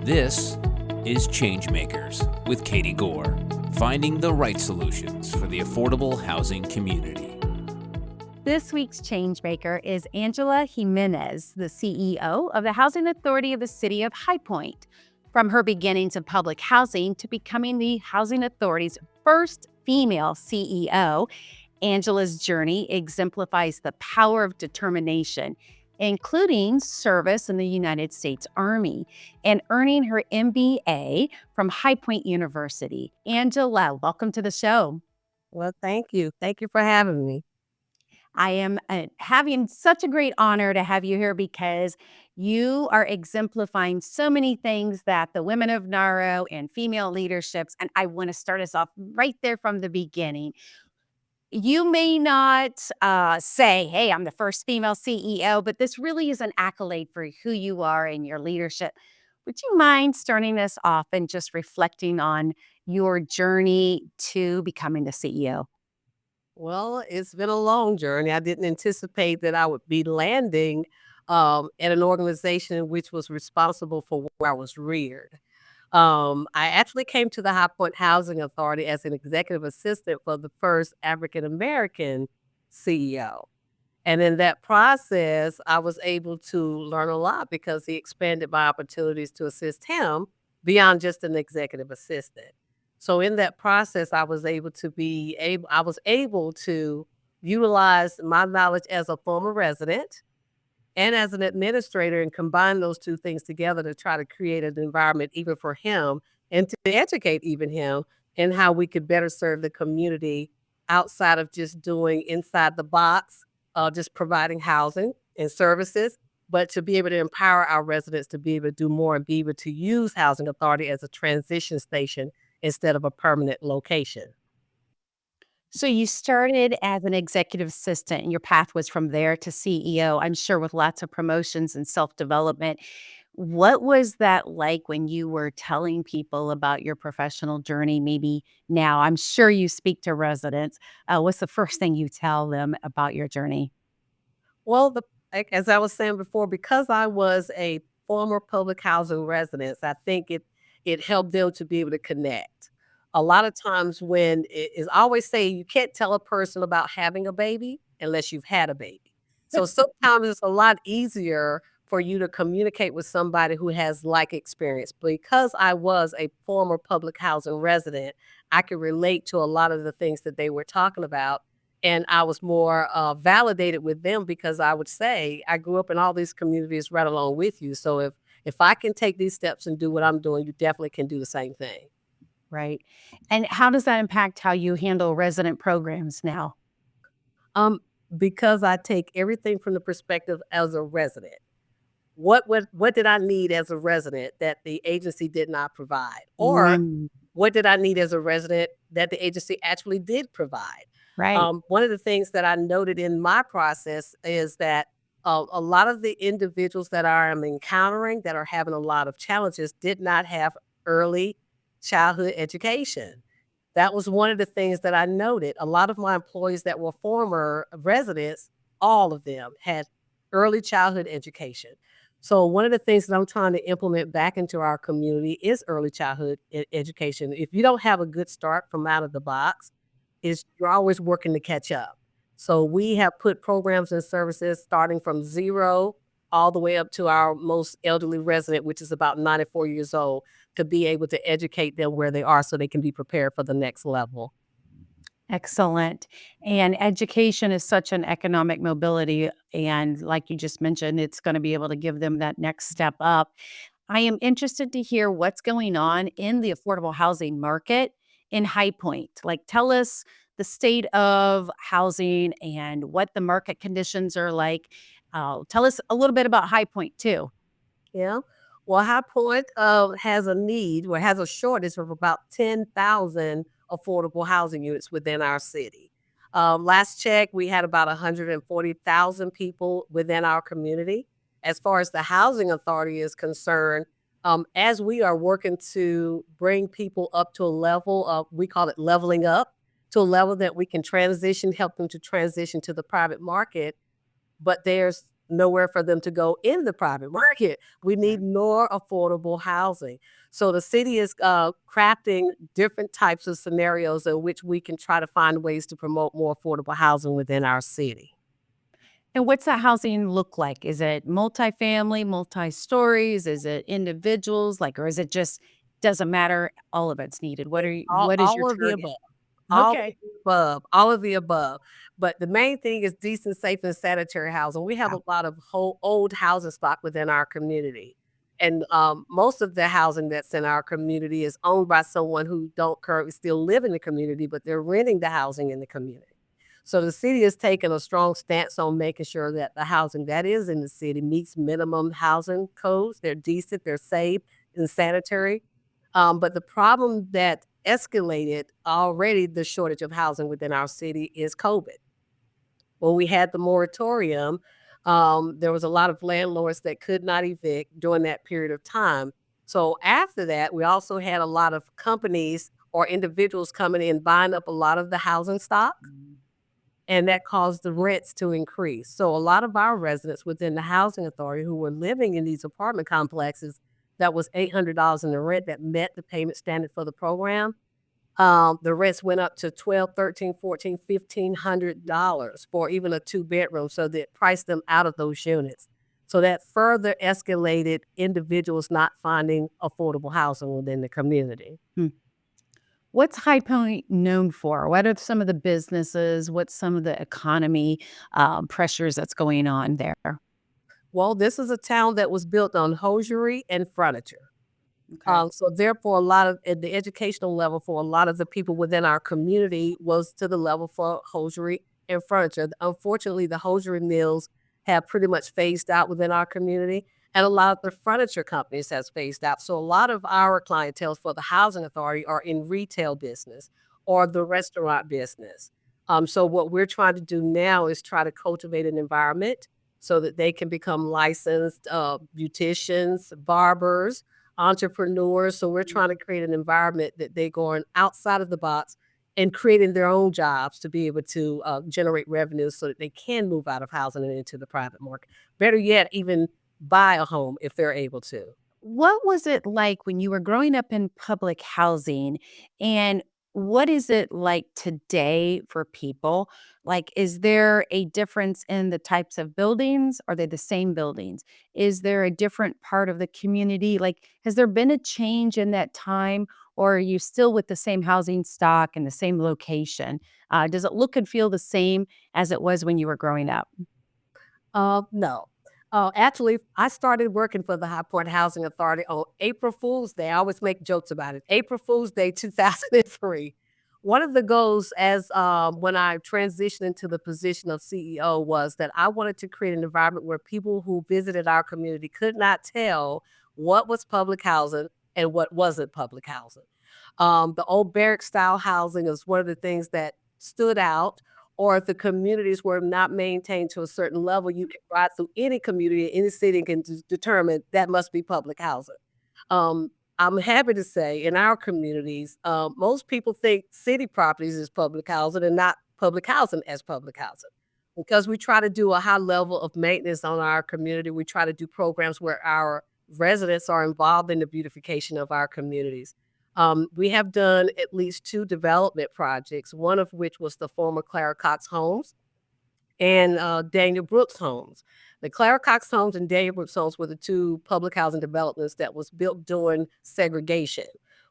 This is ChangeMakers with Katie Gore, finding the right solutions for the affordable housing community. This week's changemaker is Angela Jimenez, the CEO of the Housing Authority of the City of High Point. From her beginnings in public housing to becoming the Housing Authority's first female CEO, Angela's journey exemplifies the power of determination, including service in the United States Army and earning her MBA from High Point University. Angela, welcome to the show. Well, thank you. Thank you for having me. I am having such a great honor to have you here because you are exemplifying so many things that the women of Naro and female leaderships, and I want to start us off right there from the beginning. You may not say, hey, I'm the first female CEO, but this really is an accolade for who you are and your leadership. Would you mind starting us off and just reflecting on your journey to becoming the CEO? Well, it's been a long journey. I didn't anticipate that I would be landing at an organization which was responsible for where I was reared. I actually came to the High Point Housing Authority as an executive assistant for the first African American CEO. And in that process, I was able to learn a lot because he expanded my opportunities to assist him beyond just an executive assistant. So in that process, I was able to utilize my knowledge as a former resident and as an administrator and combine those two things together to try to create an environment even for him and to educate even him in how we could better serve the community outside of just doing inside the box, just providing housing and services, but to be able to empower our residents to be able to do more and be able to use Housing Authority as a transition station instead of a permanent location. So you started as an executive assistant and your path was from there to CEO, I'm sure with lots of promotions and self-development. What was that like when you were telling people about your professional journey? Maybe now, I'm sure you speak to residents. What's the first thing you tell them about your journey? Well, as I was saying before, because I was a former public housing resident, I think it helped them to be able to connect. A lot of times when it is I always say you can't tell a person about having a baby unless you've had a baby. So sometimes it's a lot easier for you to communicate with somebody who has like experience. Because I was a former public housing resident, I could relate to a lot of the things that they were talking about. And I was more validated with them because I would say I grew up in all these communities right along with you. So if I can take these steps and do what I'm doing, you definitely can do the same thing. Right. And how does that impact how you handle resident programs now? Um, because I take everything from the perspective as a resident. What did I need as a resident that the agency did not provide? Or Mm, what did I need as a resident that the agency actually did provide? right. One of the things that I noted in my process is that a lot of the individuals that I'm encountering that are having a lot of challenges did not have early childhood education. That was one of the things that I noted. A lot of my employees that were former residents, all of them had early childhood education. So one of the things that I'm trying to implement back into our community is early childhood education. If you don't have a good start from out of the box, is you're always working to catch up. So we have put programs and services starting from 0 all the way up to our most elderly resident, which is about 94 years old, to be able to educate them where they are so they can be prepared for the next level. Excellent. And education is such an economic mobility. And like you just mentioned, it's going to be able to give them that next step up. I am interested to hear what's going on in the affordable housing market in High Point. Like, tell us the state of housing and what the market conditions are like. Tell us a little bit about High Point, too. Yeah. Well, High Point has a need or has a shortage of about 10,000 affordable housing units within our city. Last check, we had about 140,000 people within our community. As far as the housing authority is concerned, as we are working to bring people up to a level of, we call it leveling up, to a level that we can help them to transition to the private market. But there's nowhere for them to go in the private market. We need more affordable housing. So the city is crafting different types of scenarios in which we can try to find ways to promote more affordable housing within our city. And what's that housing look like? Is it multifamily, multi-stories? Is it individuals? Like, or is it just doesn't matter, all of it's needed? What is your All of the target? above. All of Okay. the above, all of the above. But the main thing is decent, safe, and sanitary housing. We have Wow. a lot of old housing stock within our community. And most of the housing that's in our community is owned by someone who don't currently still live in the community, but they're renting the housing in the community. So the city has taken a strong stance on making sure that the housing that is in the city meets minimum housing codes. They're decent, they're safe, and sanitary. But the problem that escalated already the shortage of housing within our city is COVID. When we had the moratorium, there was a lot of landlords that could not evict during that period of time. So after that, we also had a lot of companies or individuals coming in buying up a lot of the housing stock, Mm. and that caused the rents to increase. So a lot of our residents within the housing authority who were living in these apartment complexes that was $800 in the rent that met the payment standard for the program, the rents went up to 12, 13, 14, $1,500 for even a two-bedroom, so that priced them out of those units. So that further escalated individuals not finding affordable housing within the community. Hmm. What's High Point known for? What are some of the businesses? What's some of the economy pressures that's going on there? Well, this is a town that was built on hosiery and furniture. Okay. So therefore, a lot of at the educational level for a lot of the people within our community was to the level for hosiery and furniture. Unfortunately, the hosiery mills have pretty much phased out within our community, and a lot of the furniture companies has phased out. So a lot of our clientele for the housing authority are in retail business or the restaurant business. So what we're trying to do now is try to cultivate an environment so that they can become licensed beauticians, barbers, entrepreneurs. So we're trying to create an environment that they're going outside of the box and creating their own jobs to be able to generate revenue so that they can move out of housing and into the private market. Better yet, even buy a home if they're able to. What was it like when you were growing up in public housing, and what is it like today for people? Like, is there a difference in the types of buildings? Are they the same buildings? Is there a different part of the community? Like, has there been a change in that time, or are you still with the same housing stock and the same location? Does it look and feel the same as it was when you were growing up? No. Actually, I started working for the High Point Housing Authority on April Fool's Day. I always make jokes about it. April Fool's Day, 2003. One of the goals as when I transitioned into the position of CEO was that I wanted to create an environment where people who visited our community could not tell what was public housing and what wasn't public housing. The old barrack style housing is one of the things that stood out, or if the communities were not maintained to a certain level, you can ride through any community, any city and can determine that must be public housing. Um, I'm happy to say in our communities, most people think city properties is public housing and not public housing as public housing. Because we try to do a high level of maintenance on our community, we try to do programs where our residents are involved in the beautification of our communities. We have done at least two development projects, one of which was the former Clara Cox Homes and Daniel Brooks Homes. The Clara Cox Homes and Daniel Brooks Homes were the two public housing developments that was built during segregation.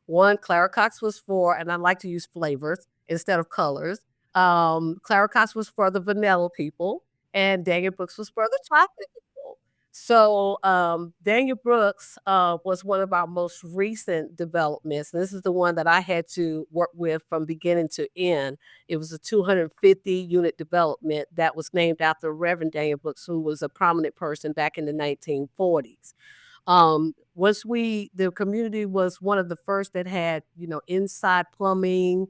One, Clara Cox was for, and I like to use flavors instead of colors. Clara Cox was for the vanilla people, and Daniel Brooks was for the chocolate people. So Daniel Brooks was one of our most recent developments. This is the one that I had to work with from beginning to end. It was a 250 unit development that was named after Reverend Daniel Brooks, who was a prominent person back in the 1940s. The community was one of the first that had, inside plumbing,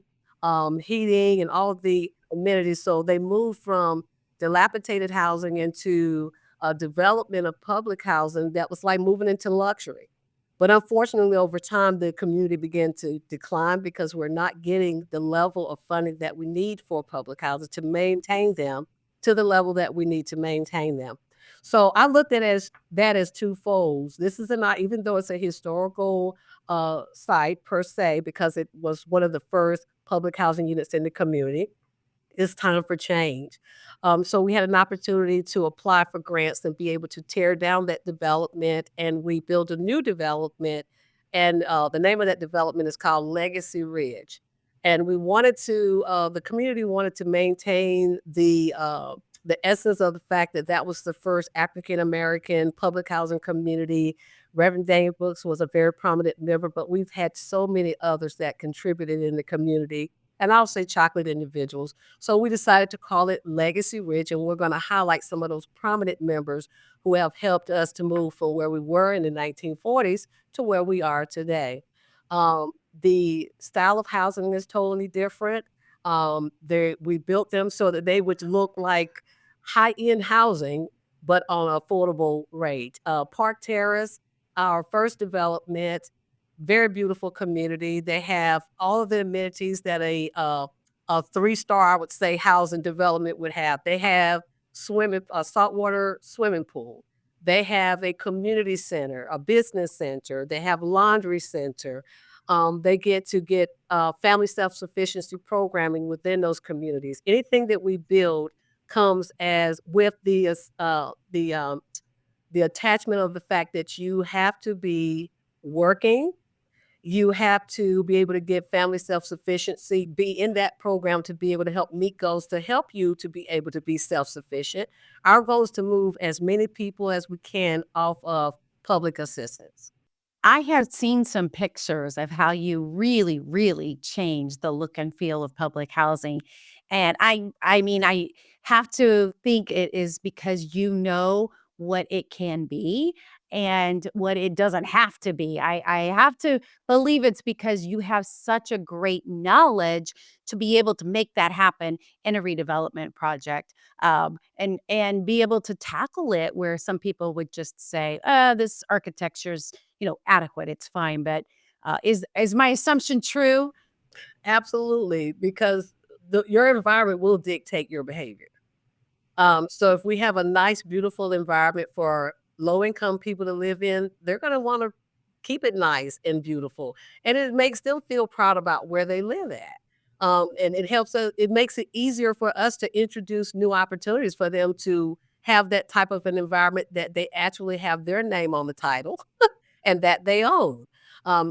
heating, and all of the amenities. So they moved from dilapidated housing into a development of public housing that was like moving into luxury. But unfortunately, over time, the community began to decline because we're not getting the level of funding that we need for public houses to maintain them to the level that we need to maintain them. So I looked at as that as two folds. This is not, even though it's a historical site per se, because it was one of the first public housing units in the community. It's time for change. So we had an opportunity to apply for grants and be able to tear down that development, and we built a new development. And the name of that development is called Legacy Ridge. And we wanted to, the community wanted to maintain the essence of the fact that that was the first African American public housing community. Reverend Daniel Brooks was a very prominent member, but we've had so many others that contributed in the community, and I'll say chocolate individuals. So we decided to call it Legacy Ridge, and we're going to highlight some of those prominent members who have helped us to move from where we were in the 1940s to where we are today. The style of housing is totally different. We built them so that they would look like high-end housing, but on an affordable rate. Park Terrace, our first development, very beautiful community. They have all of the amenities that a three-star, I would say, housing development would have. They have a saltwater swimming pool. They have a community center, a business center. They have laundry center. They get family self-sufficiency programming within those communities. Anything that we build comes as with the attachment of the fact that you have to be working, you have to be able to get family self-sufficiency, be in that program to be able to help meet goals, to help you to be able to be self-sufficient. Our goal is to move as many people as we can off of public assistance. I have seen some pictures of how you really, really changed the look and feel of public housing. And I mean, I have to think it is because you know what it can be and what it doesn't have to be. I have to believe it's because you have such a great knowledge to be able to make that happen in a redevelopment project, and be able to tackle it where some people would just say, this architecture's adequate, it's fine, but, is my assumption true? Absolutely, because your environment will dictate your behavior. So if we have a nice, beautiful environment for low-income people to live in, they're gonna wanna keep it nice and beautiful, and it makes them feel proud about where they live at. And it makes it easier for us to introduce new opportunities for them to have that type of an environment that they actually have their name on the title and that they own.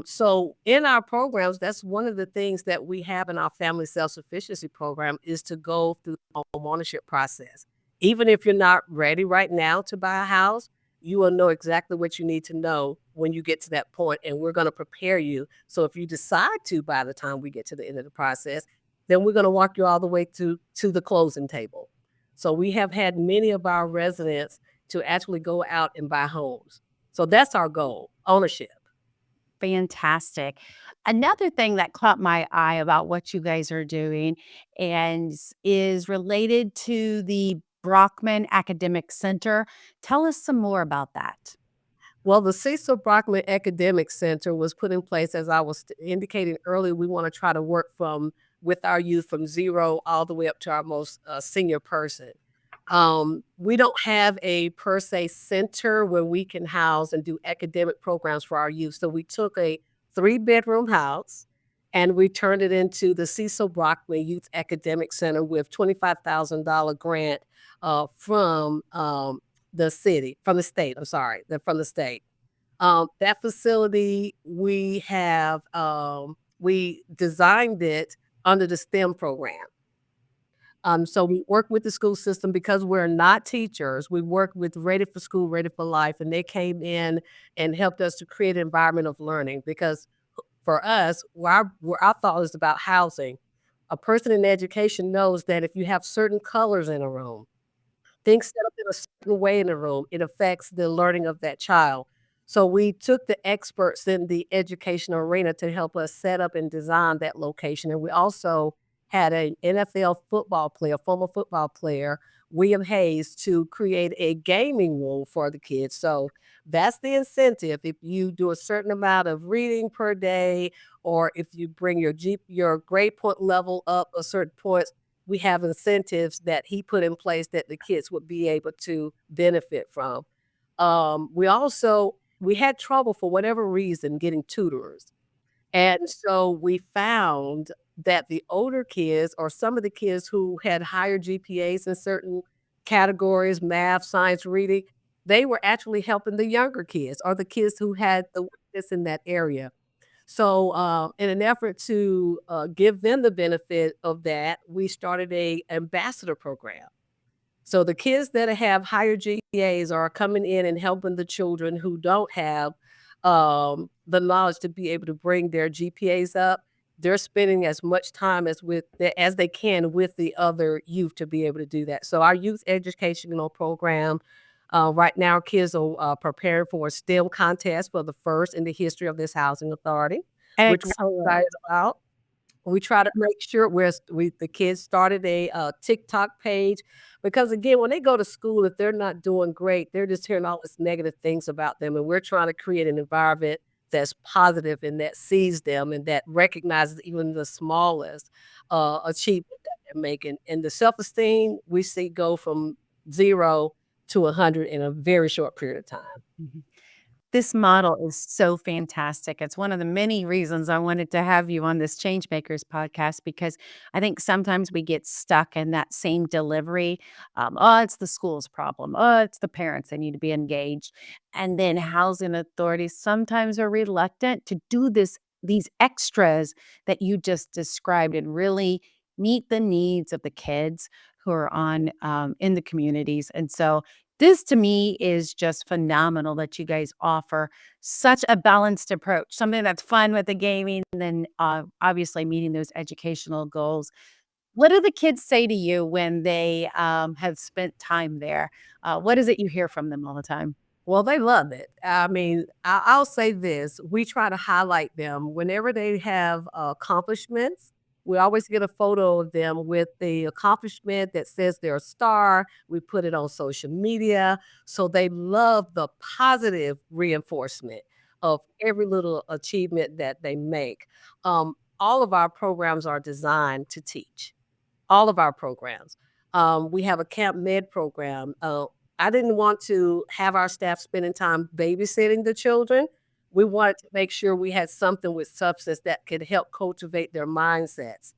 So in our programs, that's one of the things that we have in our family self-sufficiency program is to go through the home ownership process. Even if you're not ready right now to buy a house, you will know exactly what you need to know when you get to that point, and we're going to prepare you. So if you decide to by the time we get to the end of the process, then we're going to walk you all the way to the closing table. So we have had many of our residents to actually go out and buy homes. So that's our goal, ownership. Fantastic. Another thing that caught my eye about what you guys are doing and is related to the Brockman Academic Center. Tell us some more about that. Well, the Cecil Brockman Academic Center was put in place, as I was indicating earlier. We want to try to work with our youth from zero all the way up to our most senior person. We don't have a per se center where we can house and do academic programs for our youth. So we took a 3-bedroom house and we turned it into the Cecil Brockman Youth Academic Center with $25,000 grant from the state. I'm sorry, from the state. That facility, we designed it under the STEM program. So we work with the school system because we're not teachers. We work with Ready for School, Ready for Life, and they came in and helped us to create an environment of learning. Because for us, where our thought is about housing, a person in education knows that if you have certain colors in a room, things set up in a certain way in the room, it affects the learning of that child. So we took the experts in the education arena to help us set up and design that location. And we also had an NFL football player, former football player, William Hayes, to create a gaming room for the kids. So that's the incentive. If you do a certain amount of reading per day, or if you bring your grade point level up a certain point, we have incentives that he put in place that the kids would be able to benefit from. We had trouble for whatever reason getting tutors. And so we found that the older kids or some of the kids who had higher GPAs in certain categories, math, science, reading, they were actually helping the younger kids or the kids who had the weakness in that area. So, in an effort to give them the benefit of that, we started a ambassador program. So the kids that have higher GPAs are coming in and helping the children who don't have the knowledge to be able to bring their GPAs up. They're spending as much time as they can with the other youth to be able to do that. So our youth educational program, right now, our kids are preparing for a STEM contest for the first in the history of this housing authority, which we're Excellent. excited about. We try to make sure the kids started a TikTok page because again, when they go to school, if they're not doing great, they're just hearing all these negative things about them, and we're trying to create an environment that's positive and that sees them and that recognizes even the smallest achievement that they're making. And the self-esteem we see go from 0 to 100 in a very short period of time. Mhm. This model is so fantastic. It's one of the many reasons I wanted to have you on this ChangeMakers podcast because I think sometimes we get stuck in that same delivery. Oh, it's the school's problem. Oh, it's the parents. They need to be engaged. And then housing authorities sometimes are reluctant to do these extras that you just described and really meet the needs of the kids who are on in the communities. And so this to me is just phenomenal that you guys offer such a balanced approach, something that's fun with the gaming and then obviously meeting those educational goals. What do the kids say to you when they have spent time there? What is it you hear from them all the time? Well, they love it. I mean, I'll say this, we try to highlight them whenever they have accomplishments. We always get a photo of them with the accomplishment that says they're a star. We put it on social media. So they love the positive reinforcement of every little achievement that they make. All of our programs are designed to teach all of our programs. We have a Camp Med program. I didn't want to have our staff spending time babysitting the children. We wanted to make sure we had something with substance that could help cultivate their mindsets.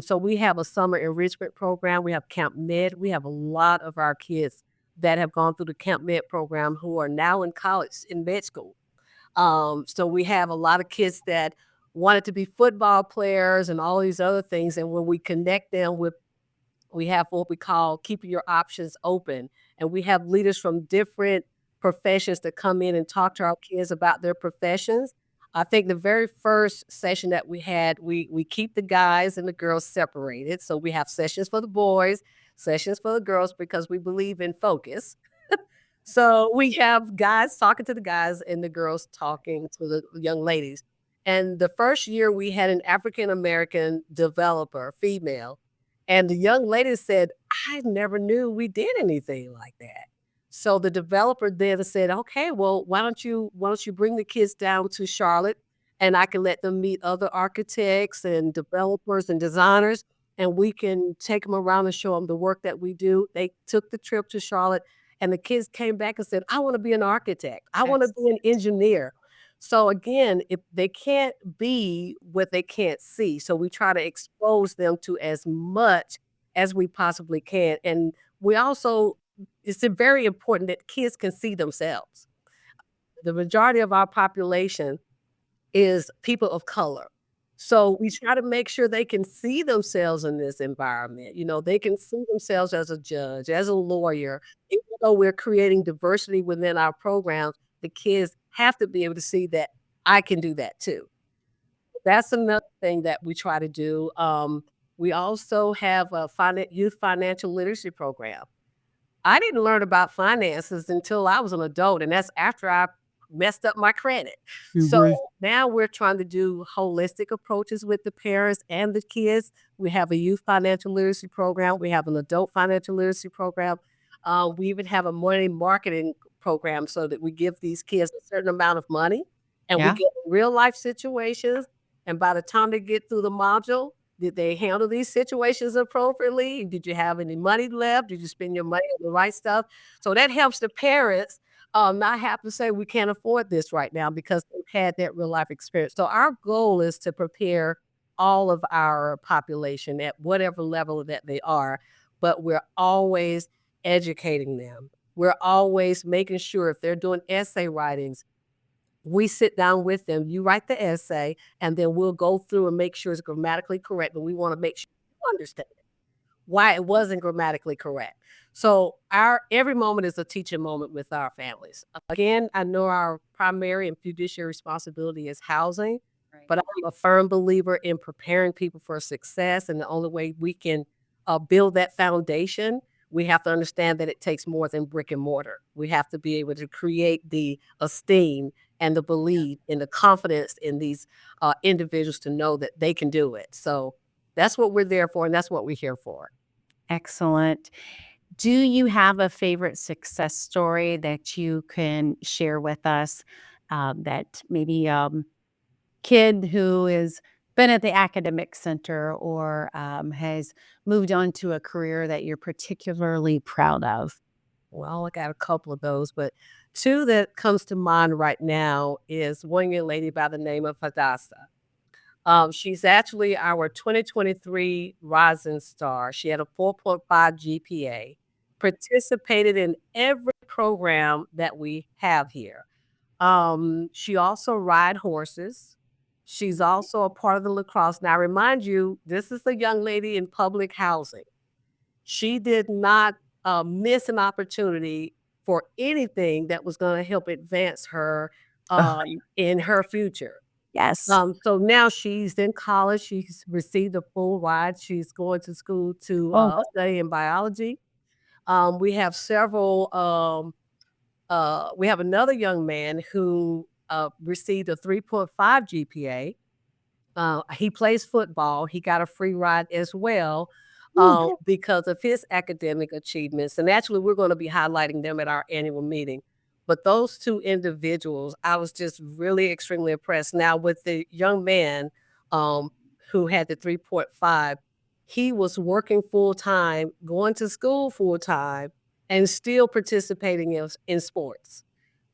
So we have a summer enrichment program. We have Camp Med. We have a lot of our kids that have gone through the Camp Med program who are now in college in med school. So we have a lot of kids that wanted to be football players and all these other things. And when we connect them with, we have what we call keeping your options open. And we have leaders from different professions that come in and talk to our kids about their professions. I think the very first session that we had, we keep the guys and the girls separated. So we have sessions for the boys, sessions for the girls, because we believe in focus. So we have guys talking to the guys and the girls talking to the young ladies. And the first year we had an African American developer, female, and the young lady said, I never knew we did anything like that. So the developer then said, okay, well, why don't you bring the kids down to Charlotte and I can let them meet other architects and developers and designers and we can take them around and show them the work that we do. They took the trip to Charlotte and the kids came back and said, I want to be an architect. I want to be an engineer. So again, if they can't be what they can't see, so we try to expose them to as much as we possibly can. And we also, it's very important that kids can see themselves. The majority of our population is people of color. So we try to make sure they can see themselves in this environment. You know, they can see themselves as a judge, as a lawyer. Even though we're creating diversity within our programs, the kids have to be able to see that I can do that too. That's another thing that we try to do. We also have a youth financial literacy program. I didn't learn about finances until I was an adult, and that's after I messed up my credit. So Mhm. now we're trying to do holistic approaches with the parents and the kids. We have a youth financial literacy program. We have an adult financial literacy program. We even have a money marketing program so that we give these kids a certain amount of money and we Yeah. get real life situations. And by the time they get through the module, Did they handle these situations appropriately? Did you have any money left? Did you spend your money on the right stuff? So that helps the parents not have to say, we can't afford this right now because they've had that real life experience. So our goal is to prepare all of our population at whatever level that they are, but we're always educating them. We're always making sure if they're doing essay writings, we sit down with them. You write the essay, and then we'll go through and make sure it's grammatically correct, but we want to make sure you understand why it wasn't grammatically correct. So our every moment is a teaching moment with our families. Again, I know our primary and fiduciary responsibility is housing, Right. but I'm a firm believer in preparing people for success. And the only way we can build that foundation, we have to understand that it takes more than brick and mortar. We have to be able to create the esteem and the belief and the confidence in these individuals to know that they can do it. So that's what we're there for, and that's what we're here for. Excellent. Do you have a favorite success story that you can share with us, that maybe kid who has been at the academic center or has moved on to a career that you're particularly proud of? Well, I got a couple of those, but two that comes to mind right now is one young lady by the name of Hadassah. She's actually our 2023 Rising Star. She had a 4.5 GPA, participated in every program that we have here. She also ride horses. She's also a part of the lacrosse. Now, I remind you, this is a young lady in public housing. She did not miss an opportunity for anything that was going to help advance her in her future. Yes. So now she's in college. She's received a full ride. She's going to school to Oh, study in biology. We have several. We have another young man who received a 3.5 GPA. He plays football. He got a free ride as well because of his academic achievements. And actually, we're going to be highlighting them at our annual meeting. But those two individuals, I was just really extremely impressed. Now, with the young man um, who had the 3.5, he was working full time, going to school full time, and still participating in sports.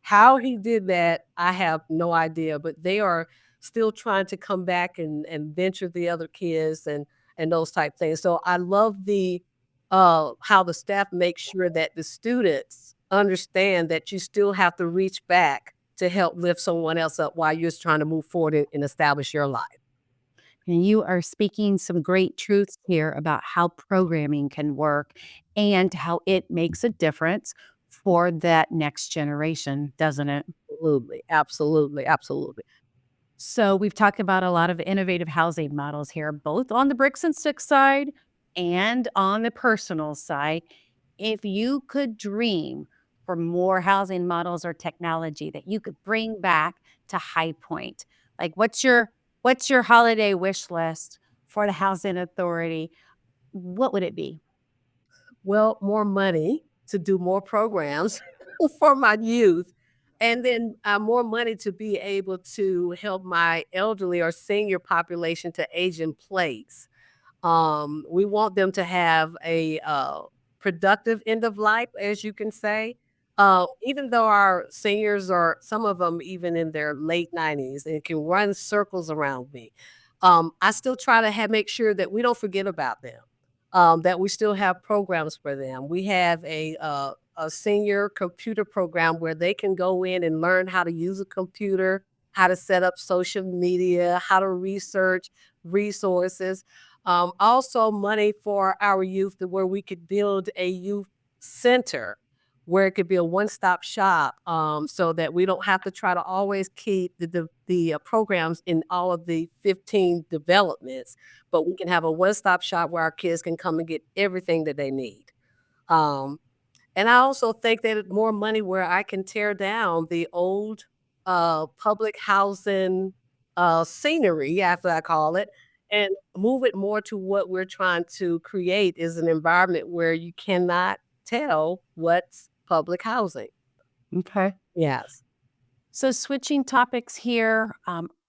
How he did that, I have no idea, but they are still trying to come back and venture the other kids and those type things. So I love the how the staff makes sure that the students understand that you still have to reach back to help lift someone else up while you're trying to move forward and establish your life. and you are speaking some great truths here about how programming can work and how it makes a difference for that next generation, doesn't it? Absolutely, absolutely, absolutely. So we've talked about a lot of innovative housing models here, both on the bricks and sticks side and on the personal side. If you could dream for more housing models or technology that you could bring back to High Point, like what's your holiday wish list for the housing authority? What would it be? Well, more money to do more programs for my youth, and then more money to be able to help my elderly or senior population to age in place. We want them to have a productive end of life, as you can say. Even though our seniors are, some of them even in their late 90s and can run circles around me, I still try to make sure that we don't forget about them, that we still have programs for them. We have a senior computer program where they can go in and learn how to use a computer, how to set up social media, how to research resources. Also, money for our youth to where we could build a youth center where it could be a one-stop shop, so that we don't have to try to always keep the programs in all of the 15 developments, but we can have a one-stop shop where our kids can come and get everything that they need. Um, and I also think that more money where I can tear down the old public housing scenery, after I call it, and move it more to what we're trying to create is an environment where you cannot tell what's public housing. Okay. Yes. So switching topics here,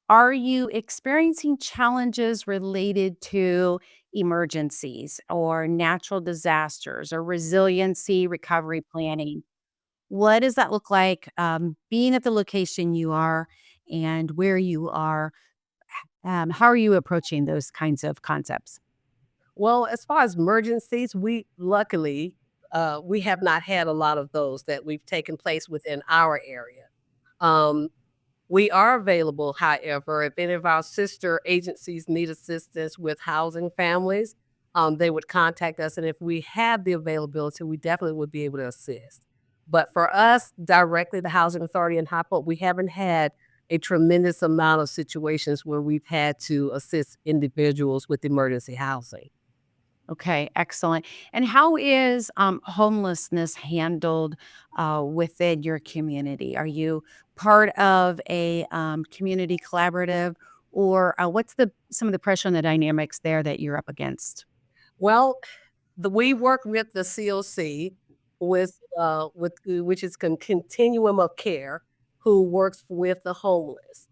Are you experiencing challenges related to emergencies or natural disasters or resiliency recovery planning? What does that look like, being at the location you are and where you are? How are you approaching those kinds of concepts? Well, as far as emergencies, we luckily we have not had a lot of those that we've taken place within our area. Um, we are available, however, if any of our sister agencies need assistance with housing families, they would contact us, and if we have the availability, we definitely would be able to assist. But for us, directly, the Housing Authority in High Point, we haven't had a tremendous amount of situations where we've had to assist individuals with emergency housing. Okay, excellent. And how is homelessness handled within your community? Are you part of a community collaborative, or what's the some of the pressure and the dynamics there that you're up against? Well, we work with the COC which is continuum of care, who works with the homeless.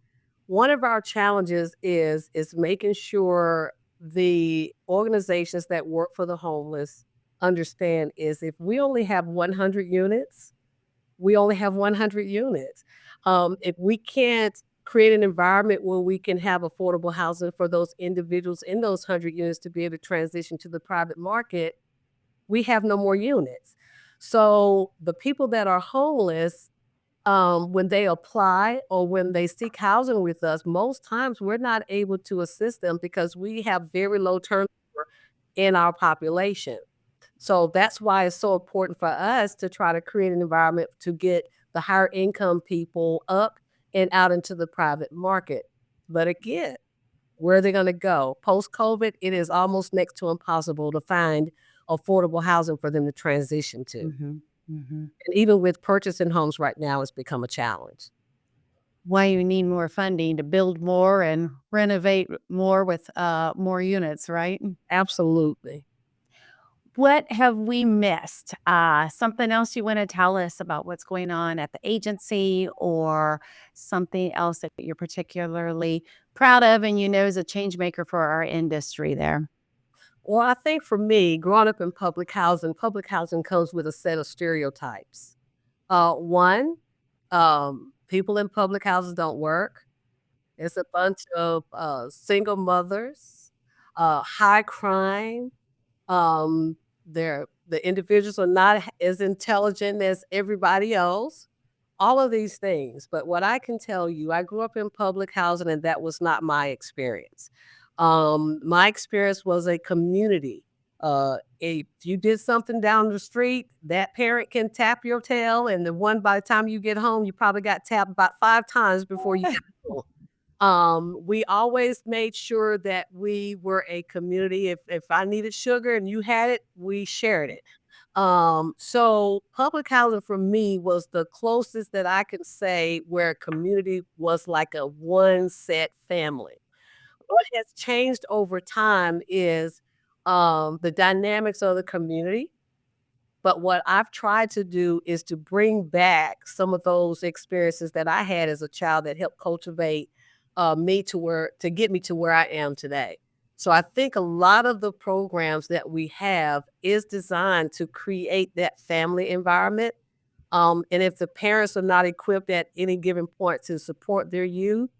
One of our challenges is making sure the organizations that work for the homeless understand is if we only have 100 units, we only have 100 units. If we can't create an environment where we can have affordable housing for those individuals in those 100 units to be able to transition to the private market, we have no more units. So the people that are homeless, when they apply or when they seek housing with us, most times we're not able to assist them because we have very low turnover in our population. So that's why it's so important for us to try to create an environment to get the higher income people up and out into the private market. But again, where are they going to go? Post COVID, it is almost next to impossible to find affordable housing for them to transition to. Hmm. Hmm. And even with purchasing homes right now, it's become a challenge. Why you need more funding to build more and renovate more with more units, right? Absolutely. What have we missed? Something else you want to tell us about what's going on at the agency, or something else that you're particularly proud of and you know is a change maker for our industry there? Well, I think for me, growing up in public housing comes with a set of stereotypes. One, people in public houses don't work. It's a bunch of single mothers, high crime. Um, the individuals are not as intelligent as everybody else. All of these things. But what I can tell you, I grew up in public housing, and that was not my experience. My experience was a community. If you did something down the street, that parent can tap your tail, and the one by the time you get home, you probably got tapped about 5 times before you got home. We always made sure that we were a community. If I needed sugar and you had it, we shared it. So public housing for me was the closest that I can say where a community was like a one set family. What has changed over time is the dynamics of the community, but what I've tried to do is to bring back some of those experiences that I had as a child that helped cultivate me to get me to where I am today. So I think a lot of the programs that we have is designed to create that family environment. And if the parents are not equipped at any given point to support their youth,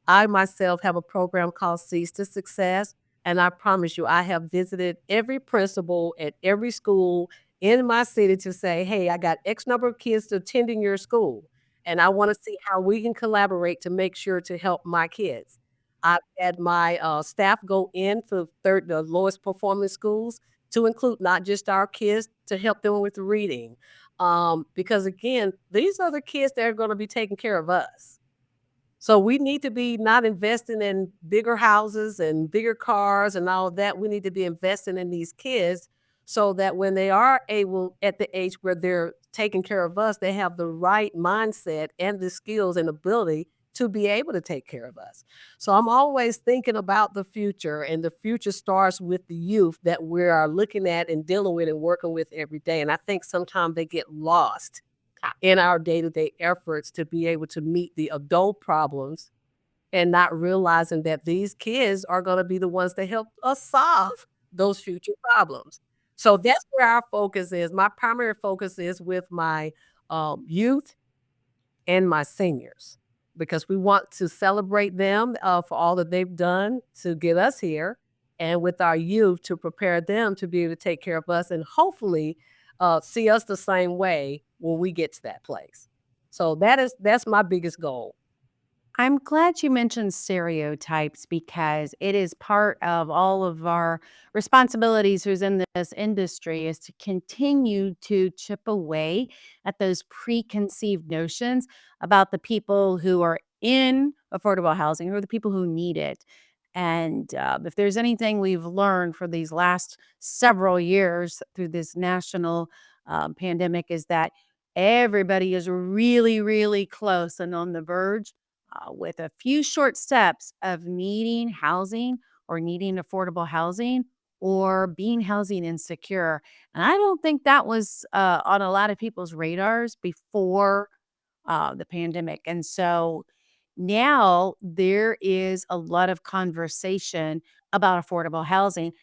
I myself have a program called Seeds to Success. And I promise you, I have visited every principal at every school in my city to say, hey, I got X number of kids attending your school. And I want to see how we can collaborate to make sure to help my kids. I've had my staff go in to the lowest performing schools to include not just our kids to help them with reading. Because again, these are the kids that are going to be taking care of us. So we need to be not investing in bigger houses and bigger cars and all of that. We need to be investing in these kids so that when they are able at the age where they're taking care of us, they have the right mindset and the skills and ability to be able to take care of us. So I'm always thinking about the future, and the future starts with the youth that we are looking at and dealing with and working with every day. And I think sometimes they get lost in our day-to-day efforts to be able to meet the adult problems and not realizing that these kids are going to be the ones that help us solve those future problems. So that's where our focus is. My primary focus is with my youth and my seniors because we want to celebrate them for all that they've done to get us here, and with our youth to prepare them to be able to take care of us and hopefully see us the same way when we get to that place. So that's my biggest goal. I'm glad you mentioned stereotypes because it is part of all of our responsibilities who's in this industry is to continue to chip away at those preconceived notions about the people who are in affordable housing or the people who need it. And if there's anything we've learned for these last several years through this national pandemic is that everybody is really, really close and on the verge with a few short steps of needing housing or needing affordable housing or being housing insecure. And I don't think that was on a lot of people's radars before the pandemic. And so now there is a lot of conversation about affordable housing.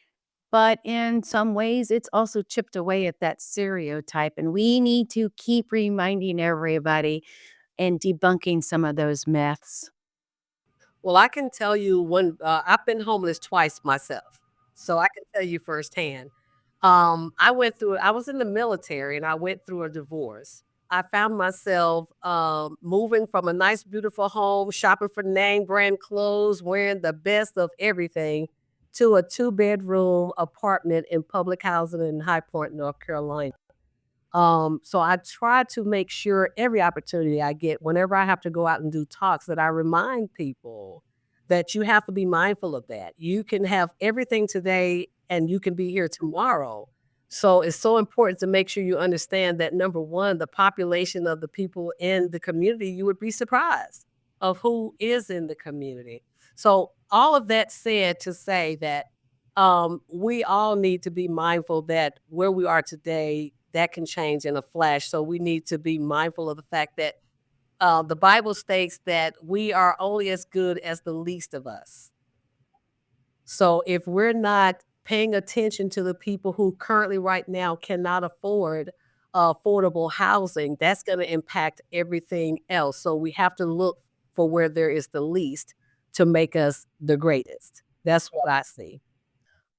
But in some ways, it's also chipped away at that stereotype. And we need to keep reminding everybody and debunking some of those myths. Well, I can tell you when I've been homeless twice myself, so I can tell you firsthand. I was in the military and I went through a divorce. I found myself moving from a nice, beautiful home, shopping for name brand clothes, wearing the best of everything, to a two-bedroom apartment in public housing in High Point, North Carolina. So I try to make sure every opportunity I get, whenever I have to go out and do talks, that I remind people that you have to be mindful of that. You can have everything today and you can be here tomorrow. So it's so important to make sure you understand that number one, the population of the people in the community, you would be surprised of who is in the community. So all of that said to say that we all need to be mindful that where we are today, that can change in a flash. So we need to be mindful of the fact that the Bible states that we are only as good as the least of us. So if we're not paying attention to the people who currently right now cannot afford affordable housing, that's going to impact everything else. So we have to look for where there is the least to make us the greatest. That's what I see.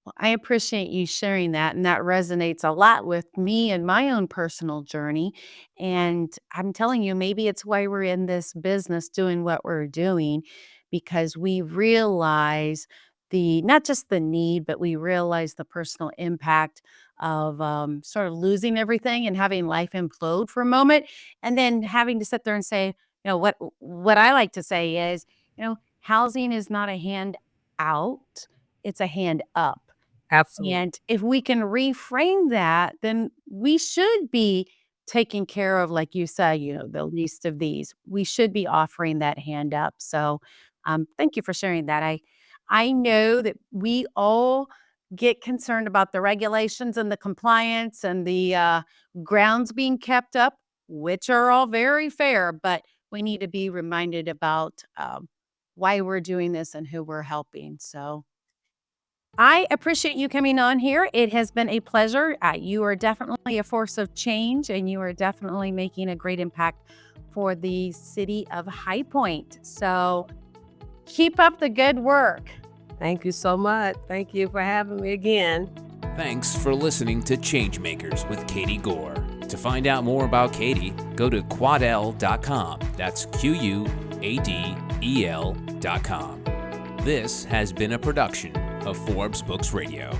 Well, I appreciate you sharing that, and that resonates a lot with me and my own personal journey. And I'm telling you, maybe it's why we're in this business doing what we're doing because we realize the not just the need, but we realize the personal impact of sort of losing everything and having life implode for a moment, and then having to sit there and say, what I like to say is, housing is not a hand out; it's a hand up. Absolutely. And if we can reframe that, then we should be taking care of, like you said, the least of these. We should be offering that hand up. So, thank you for sharing that. I know that we all get concerned about the regulations and the compliance and the grounds being kept up, which are all very fair, but we need to be reminded about why we're doing this and who we're helping. So, I appreciate you coming on here. It has been a pleasure. You are definitely a force of change, and you are definitely making a great impact for the city of High Point. So keep up the good work. Thank you so much. Thank you for having me again. Thanks for listening to ChangeMakers with Katie Gore. To find out more about Katie, go to quadel.com. That's QUADEL.com. This has been a production of Forbes Books Radio.